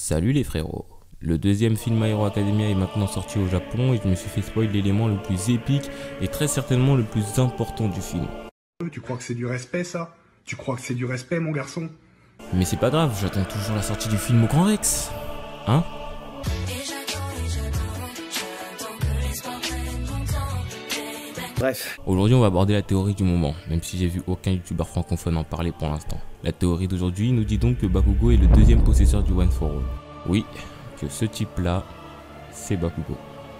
Salut les frérots. Le deuxième film My Hero Academia est maintenant sorti au Japon et je me suis fait spoil l'élément le plus épique et très certainement le plus important du film. Tu crois que c'est du respect ça? Tu crois que c'est du respect mon garçon? Mais c'est pas grave, j'attends toujours la sortie du film au Grand Rex. Hein? Bref. Aujourd'hui on va aborder la théorie du moment, même si j'ai vu aucun youtubeur francophone en parler pour l'instant. La théorie d'aujourd'hui nous dit donc que Bakugo est le deuxième possesseur du One for All. Oui, que ce type là, c'est Bakugo.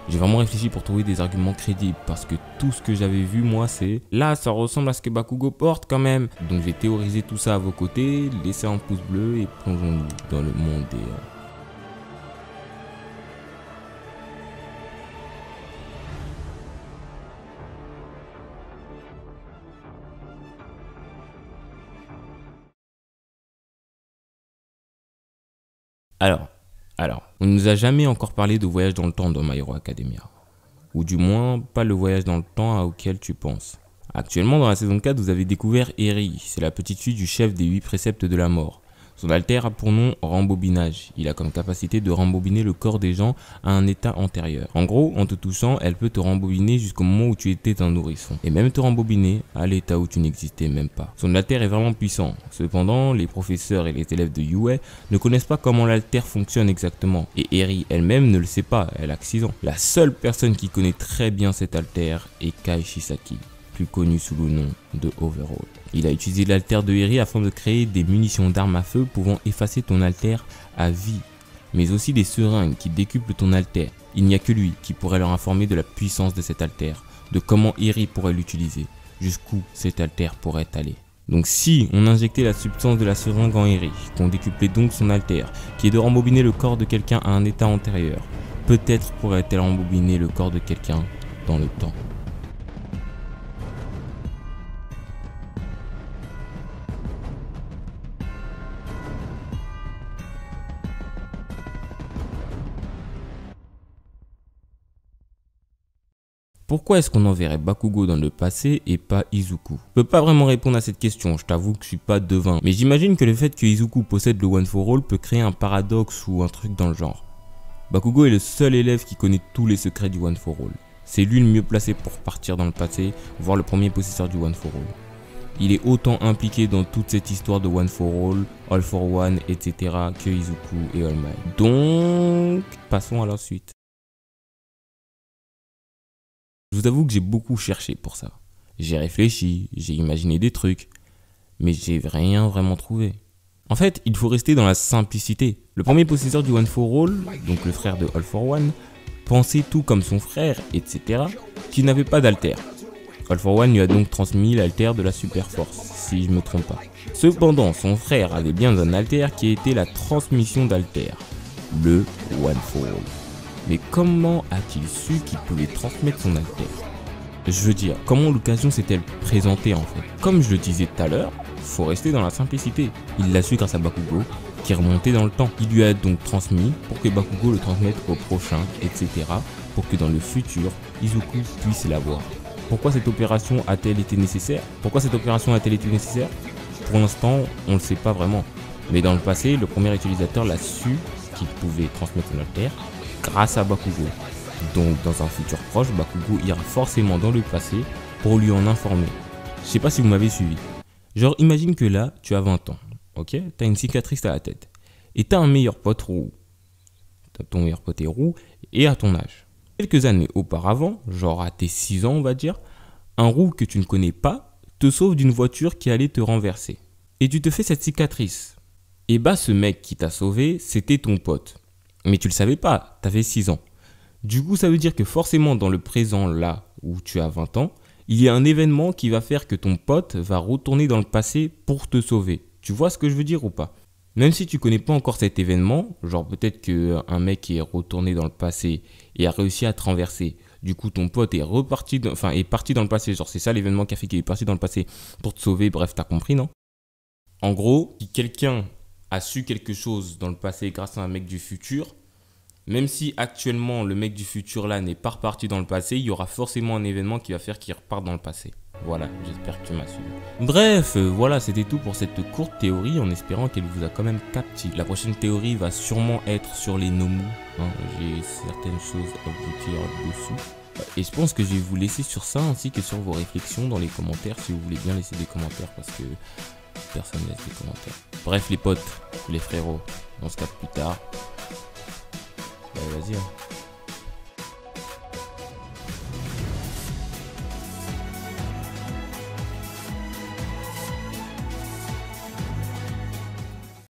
J'ai vraiment réfléchi pour trouver des arguments crédibles parce que tout ce que j'avais vu moi c'est là ça ressemble à ce que Bakugo porte quand même. Donc j'ai théorisé tout ça à vos côtés, laissez un pouce bleu et plongeons-nous dans le monde des... Alors, on ne nous a jamais encore parlé de voyage dans le temps dans My Hero Academia. Ou du moins, pas le voyage dans le temps auquel tu penses. Actuellement, dans la saison 4, vous avez découvert Eri, c'est la petite fille du chef des 8 préceptes de la mort. Son alter a pour nom rembobinage. Il a comme capacité de rembobiner le corps des gens à un état antérieur. En gros, en te touchant, elle peut te rembobiner jusqu'au moment où tu étais un nourrisson. Et même te rembobiner à l'état où tu n'existais même pas. Son alter est vraiment puissant. Cependant, les professeurs et les élèves de Yue ne connaissent pas comment l'alter fonctionne exactement. Et Eri elle-même ne le sait pas, elle a 6 ans. La seule personne qui connaît très bien cet alter est Kai Shisaki, plus connu sous le nom de Overall. Il a utilisé l'alter de Eri afin de créer des munitions d'armes à feu pouvant effacer ton alter à vie, mais aussi des seringues qui décuplent ton alter. Il n'y a que lui qui pourrait leur informer de la puissance de cet alter, de comment Eri pourrait l'utiliser, jusqu'où cet alter pourrait aller. Donc si on injectait la substance de la seringue en Eri, qu'on décuplait donc son alter, qui est de rembobiner le corps de quelqu'un à un état antérieur, peut-être pourrait-elle rembobiner le corps de quelqu'un dans le temps. Pourquoi est-ce qu'on enverrait Bakugo dans le passé et pas Izuku? Je peux pas vraiment répondre à cette question, je t'avoue que je suis pas devin. Mais j'imagine que le fait que Izuku possède le One for All peut créer un paradoxe ou un truc dans le genre. Bakugo est le seul élève qui connaît tous les secrets du One for All. C'est lui le mieux placé pour partir dans le passé, voir le premier possesseur du One for All. Il est autant impliqué dans toute cette histoire de One for All for One, etc. que Izuku et All Might. Donc, passons à la suite. Je vous avoue que j'ai beaucoup cherché pour ça. J'ai réfléchi, j'ai imaginé des trucs, mais j'ai rien vraiment trouvé. En fait, il faut rester dans la simplicité. Le premier possesseur du One for All, donc le frère de All for One, pensait tout comme son frère, etc., qui n'avait pas d'alter. All for One lui a donc transmis l'alter de la super force, si je me trompe pas. Cependant, son frère avait bien un alter qui était la transmission d'alter, le One for All. Mais comment a-t-il su qu'il pouvait transmettre son alter? Je veux dire, comment l'occasion s'est-elle présentée en fait? Comme je le disais tout à l'heure, faut rester dans la simplicité. Il l'a su grâce à Bakugo, qui est remonté dans le temps. Il lui a donc transmis pour que Bakugo le transmette au prochain, etc. pour que dans le futur, Izuku puisse l'avoir. Pourquoi cette opération a-t-elle été nécessaire? Pour l'instant, on ne le sait pas vraiment. Mais dans le passé, le premier utilisateur l'a su qu'il pouvait transmettre son alter grâce à Bakugo. Donc dans un futur proche, Bakugo ira forcément dans le passé pour lui en informer. Je sais pas si vous m'avez suivi. Genre imagine que là, tu as 20 ans, ok? T'as une cicatrice à la tête. Et t'as un meilleur pote roux. Ton meilleur pote est roux et à ton âge. Quelques années auparavant, genre à tes 6 ans on va dire, un roux que tu ne connais pas te sauve d'une voiture qui allait te renverser. Et tu te fais cette cicatrice. Et bah ce mec qui t'a sauvé, c'était ton pote. Mais tu le savais pas, t'avais 6 ans. Du coup, ça veut dire que forcément dans le présent, là où tu as 20 ans, il y a un événement qui va faire que ton pote va retourner dans le passé pour te sauver. Tu vois ce que je veux dire ou pas? Même si tu connais pas encore cet événement, genre peut-être qu'un mec est retourné dans le passé et a réussi à te renverser. Du coup, ton pote est parti dans le passé. Genre c'est ça l'événement qui a fait qu'il est parti dans le passé pour te sauver. Bref, t'as compris, non? En gros, si quelqu'un a su quelque chose dans le passé grâce à un mec du futur, même si actuellement le mec du futur là n'est pas reparti dans le passé, il y aura forcément un événement qui va faire qu'il reparte dans le passé. Voilà, j'espère que tu m'as suivi. Bref, voilà, c'était tout pour cette courte théorie, en espérant qu'elle vous a quand même capté. La prochaine théorie va sûrement être sur les Nomu. Hein, j'ai certaines choses à vous dire dessus. Et je pense que je vais vous laisser sur ça, ainsi que sur vos réflexions dans les commentaires, si vous voulez bien laisser des commentaires, parce que personne ne laisse des commentaires. Bref, les potes, les frérots, on se capte plus tard. Allez, vas-y. Hein.